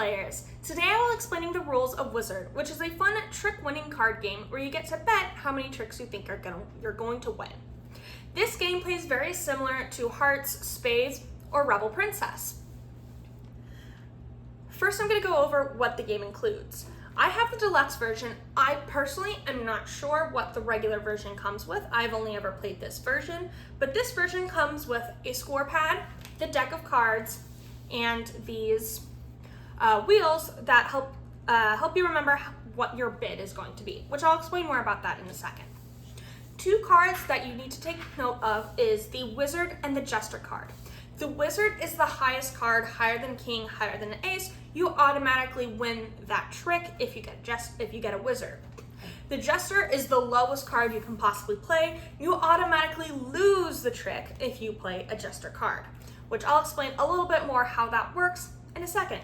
players. Today I will explaining the rules of Wizard, which is a fun trick winning card game where you get to bet how many tricks you think you're going to win. This game plays very similar to Hearts, Spades, or Rebel Princess. First I'm going to go over what the game includes. I have the deluxe version. I personally am not sure what the regular version comes with. I've only ever played this version, but this version comes with a score pad, the deck of cards, and these wheels that help you remember what your bid is going to be, which I'll explain more about that in a second. Two cards that you need to take note of is the Wizard and the Jester card. The Wizard is the highest card, higher than King, higher than an Ace. You automatically win that trick if you get a Wizard. The Jester is the lowest card you can possibly play. You automatically lose the trick if you play a Jester card, which I'll explain a little bit more how that works in a second.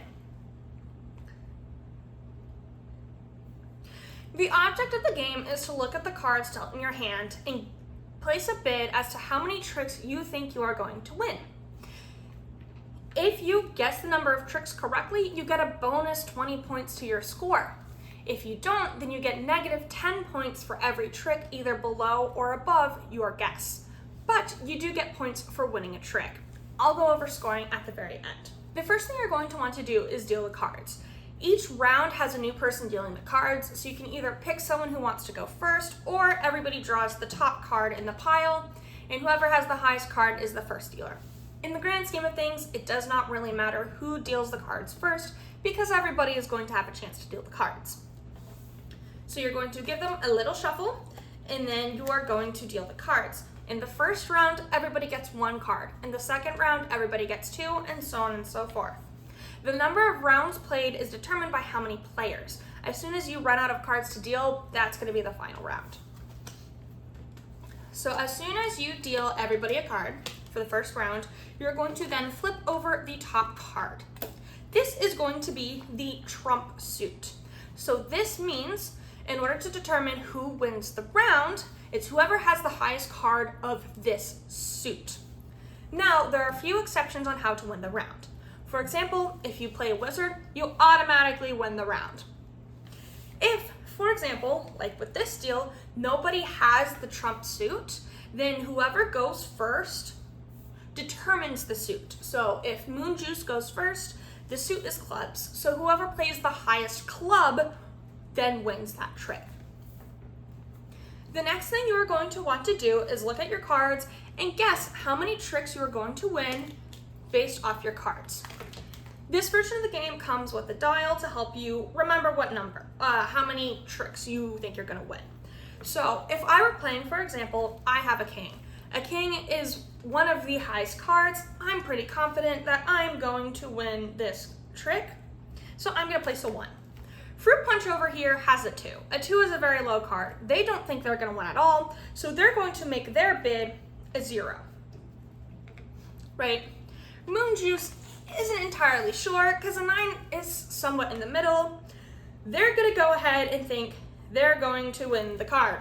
The object of the game is to look at the cards dealt in your hand and place a bid as to how many tricks you think you are going to win. If you guess the number of tricks correctly, you get a bonus 20 points to your score. If you don't, then you get negative 10 points for every trick, either below or above your guess. But you do get points for winning a trick. I'll go over scoring at the very end. The first thing you're going to want to do is deal the cards. Each round has a new person dealing the cards, so you can either pick someone who wants to go first, or everybody draws the top card in the pile, and whoever has the highest card is the first dealer. In the grand scheme of things, it does not really matter who deals the cards first, because everybody is going to have a chance to deal the cards. So you're going to give them a little shuffle, and then you are going to deal the cards. In the first round, everybody gets one card. In the second round, everybody gets two, and so on and so forth. The number of rounds played is determined by how many players. As soon as you run out of cards to deal, that's going to be the final round. So as soon as you deal everybody a card for the first round, you're going to then flip over the top card. This is going to be the trump suit. So this means in order to determine who wins the round, it's whoever has the highest card of this suit. Now, there are a few exceptions on how to win the round. For example, if you play a Wizard, you automatically win the round. If, for example, like with this deal, nobody has the trump suit, then whoever goes first determines the suit. So if Moon Juice goes first, the suit is clubs. So whoever plays the highest club then wins that trick. The next thing you are going to want to do is look at your cards and guess how many tricks you are going to win based off your cards. This version of the game comes with a dial to help you remember how many tricks you think you're going to win. So if I were playing, for example, I have a king. A king is one of the highest cards. I'm pretty confident that I'm going to win this trick, so I'm going to place a 1. Fruit Punch over here has a 2. A 2 is a very low card. They don't think they're going to win at all, so they're going to make their bid a 0. Right? Moon Juice isn't entirely sure because a 9 is somewhat in the middle. They're going to go ahead and think they're going to win the card.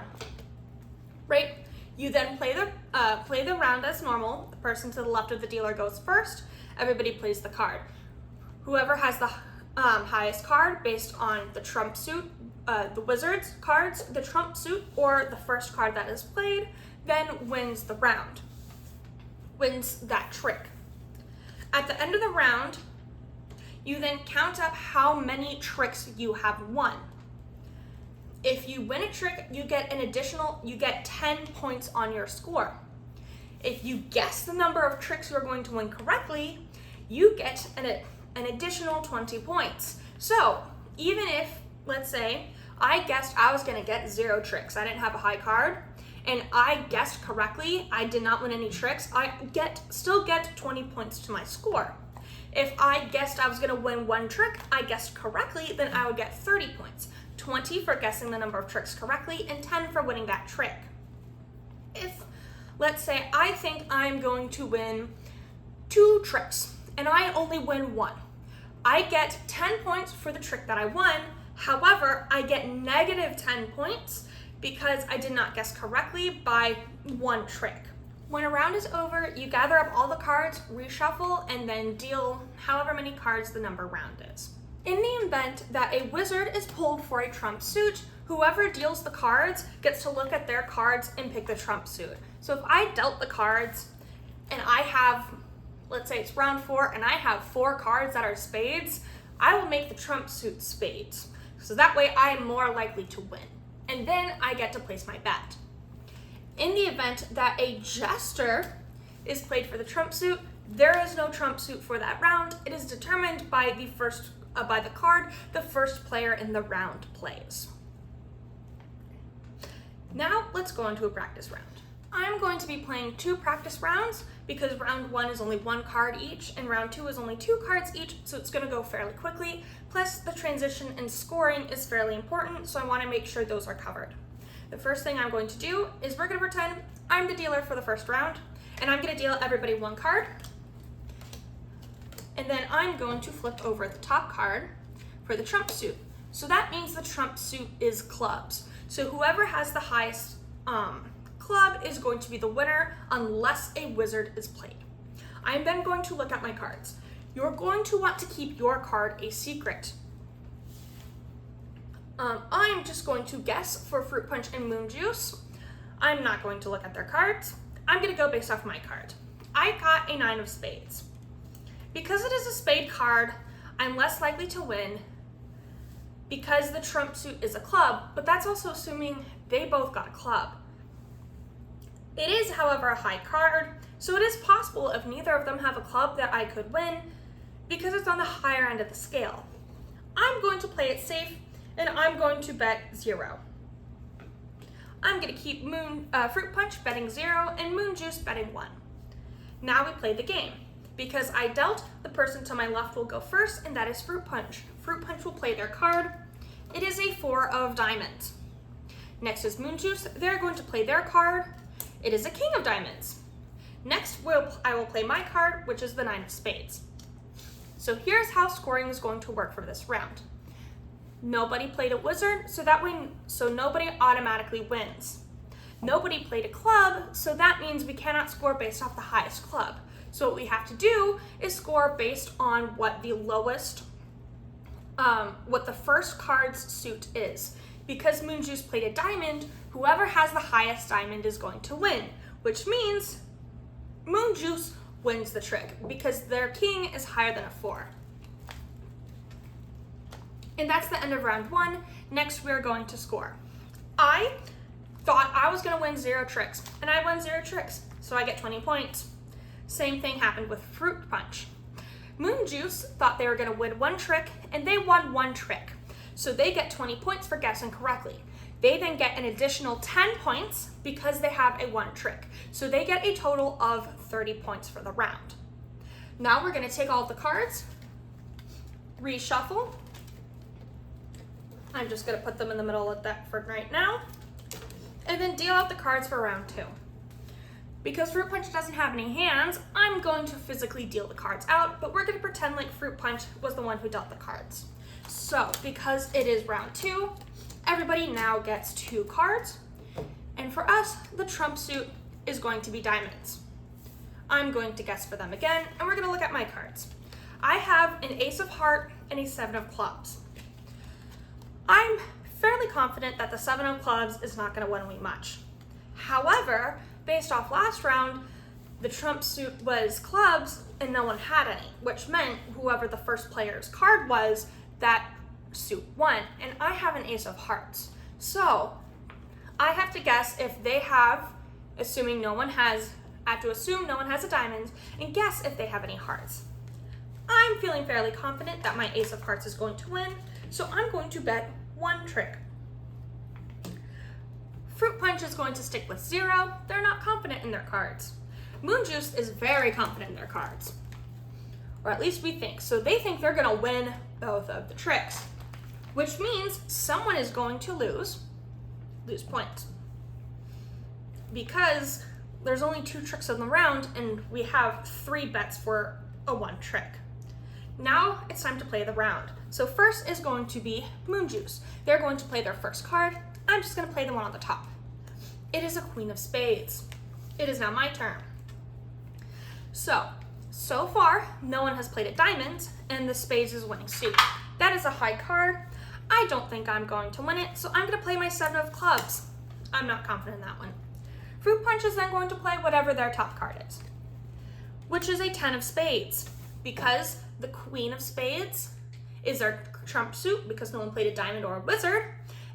Right? You then play the round as normal. The person to the left of the dealer goes first. Everybody plays the card. Whoever has the highest card based on the trump suit, the Wizard's cards, the trump suit, or the first card that is played, then wins the round, wins that trick. At the end of the round, you then count up how many tricks you have won. If you win a trick, you get 10 points on your score. If you guess the number of tricks you're going to win correctly, you get an additional 20 points. So even if, let's say, I guessed I was going to get 0 tricks, I didn't have a high card, and I guessed correctly, I did not win any tricks, I still get 20 points to my score. If I guessed I was going to win 1 trick, I guessed correctly, then I would get 30 points. 20 for guessing the number of tricks correctly, and 10 for winning that trick. If, let's say, I think I'm going to win 2 tricks, and I only win 1, I get 10 points for the trick that I won. However, I get negative 10 points because I did not guess correctly by 1 trick. When a round is over, you gather up all the cards, reshuffle, and then deal however many cards the number round is. In the event that a wizard is pulled for a trump suit, whoever deals the cards gets to look at their cards and pick the trump suit. So if I dealt the cards and I have, let's say it's round 4 and I have 4 cards that are spades, I will make the trump suit spades. So that way I'm more likely to win. And then I get to place my bet. In the event that a jester is played for the trump suit, there is no trump suit for that round. It is determined by the card the first player in the round plays. Now let's go into a practice round. I'm going to be playing 2 practice rounds because round 1 is only 1 card each and round 2 is only 2 cards each, so it's going to go fairly quickly. Plus the transition and scoring is fairly important, so I want to make sure those are covered. The first thing I'm going to do is we're going to pretend I'm the dealer for the first round, and I'm going to deal everybody 1 card. And then I'm going to flip over the top card for the trump suit. So that means the trump suit is clubs. So whoever has the highest club is going to be the winner unless a wizard is played. I'm then going to look at my cards. You're going to want to keep your card a secret. I'm just going to guess for Fruit Punch and Moon Juice. I'm not going to look at their cards. I'm going to go based off my card. I got a 9 of spades. Because it is a spade card, I'm less likely to win because the trump suit is a club, but that's also assuming they both got a club. It is, however, a high card, so it is possible if neither of them have a club that I could win because it's on the higher end of the scale. I'm going to play it safe and I'm going to bet 0. I'm going to keep Fruit Punch betting 0 and Moon Juice betting 1. Now we play the game. Because I dealt, the person to my left will go first, and that is Fruit Punch. Fruit Punch will play their card. It is a 4 of diamonds. Next is Moon Juice. They're going to play their card. It is a King of diamonds. Next, I will play my card, which is the 9 of spades. So here's how scoring is going to work for this round. Nobody played a wizard, so nobody automatically wins. Nobody played a club, so that means we cannot score based off the highest club. So what we have to do is score based on what the lowest, what the first card's suit is. Because Moon Juice played a diamond, whoever has the highest diamond is going to win, which means Moon Juice wins the trick because their king is higher than a 4. And that's the end of round 1. Next, we're going to score. I thought I was going to win 0 tricks, and I won 0 tricks, so I get 20 points. Same thing happened with Fruit Punch. Moon Juice thought they were going to win 1 trick, and they won 1 trick. So they get 20 points for guessing correctly. They then get an additional 10 points because they have a 1 trick. So they get a total of 30 points for the round. Now we're going to take all of the cards, reshuffle. I'm just going to put them in the middle of the deck for right now, and then deal out the cards for round 2. Because Fruit Punch doesn't have any hands, I'm going to physically deal the cards out, but we're going to pretend like Fruit Punch was the one who dealt the cards. So, because it is round 2, everybody now gets 2 cards, and for us, the trump suit is going to be diamonds. I'm going to guess for them again, and we're going to look at my cards. I have an ace of heart and a 7 of clubs. I'm fairly confident that the 7 of clubs is not going to win me much. However, based off last round, the trump suit was clubs and no one had any, which meant whoever the first player's card was, that suit won. And I have an ace of hearts. So I have to guess if they have, I have to assume no one has a diamond and guess if they have any hearts. I'm feeling fairly confident that my ace of hearts is going to win, so I'm going to bet 1 trick. Fruit Punch is going to stick with 0. They're not confident in their cards. Moon Juice is very confident in their cards. Or at least we think. So they think they're going to win both of the tricks. Which means someone is going to lose points. Because there's only 2 tricks in the round and we have 3 bets for a 1 trick. Now it's time to play the round. So first is going to be Moon Juice. They're going to play their first card. I'm just going to play the one on the top. It is a Queen of Spades. It is now my turn. So far, no one has played a diamond, and the spades is winning suit. That is a high card. I don't think I'm going to win it, so I'm going to play my 7 of clubs. I'm not confident in that one. Fruit Punch is then going to play whatever their top card is, which is a 10 of spades, because the Queen of Spades is their trump suit because no one played a diamond or a wizard,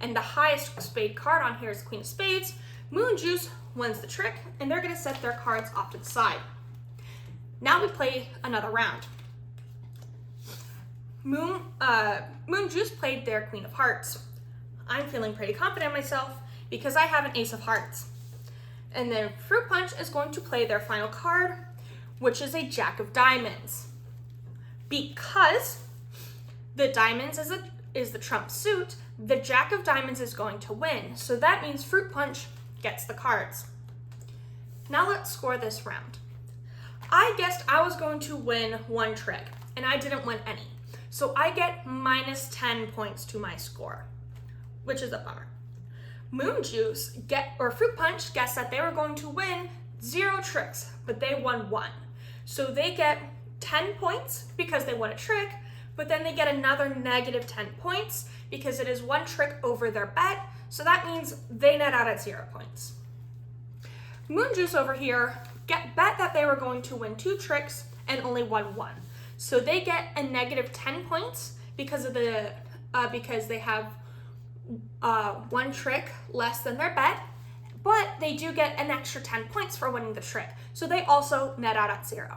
and the highest spade card on here is the Queen of Spades. Moon Juice wins the trick, and they're going to set their cards off to the side. Now we play another round. Moon Juice played their Queen of Hearts. I'm feeling pretty confident in myself because I have an Ace of Hearts. And then Fruit Punch is going to play their final card, which is a Jack of Diamonds. Because the diamonds is the trump suit, the Jack of Diamonds is going to win. So that means Fruit Punch gets the cards. Now let's score this round. I guessed I was going to win one trick, and I didn't win any. So I get minus 10 points to my score, which is a bummer. Moon Juice Fruit Punch guessed that they were going to win 0 tricks, but they won 1. So they get 10 points because they won a trick, but then they get another negative 10 points because it is 1 trick over their bet. So that means they net out at 0 points. Moon Juice over here bet that they were going to win 2 tricks and only won 1. So they get a negative 10 points because of because they have 1 trick less than their bet, but they do get an extra 10 points for winning the trick. So they also net out at 0.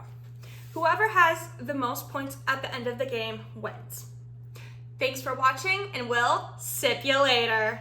Whoever has the most points at the end of the game wins. Thanks for watching, and we'll sip you later.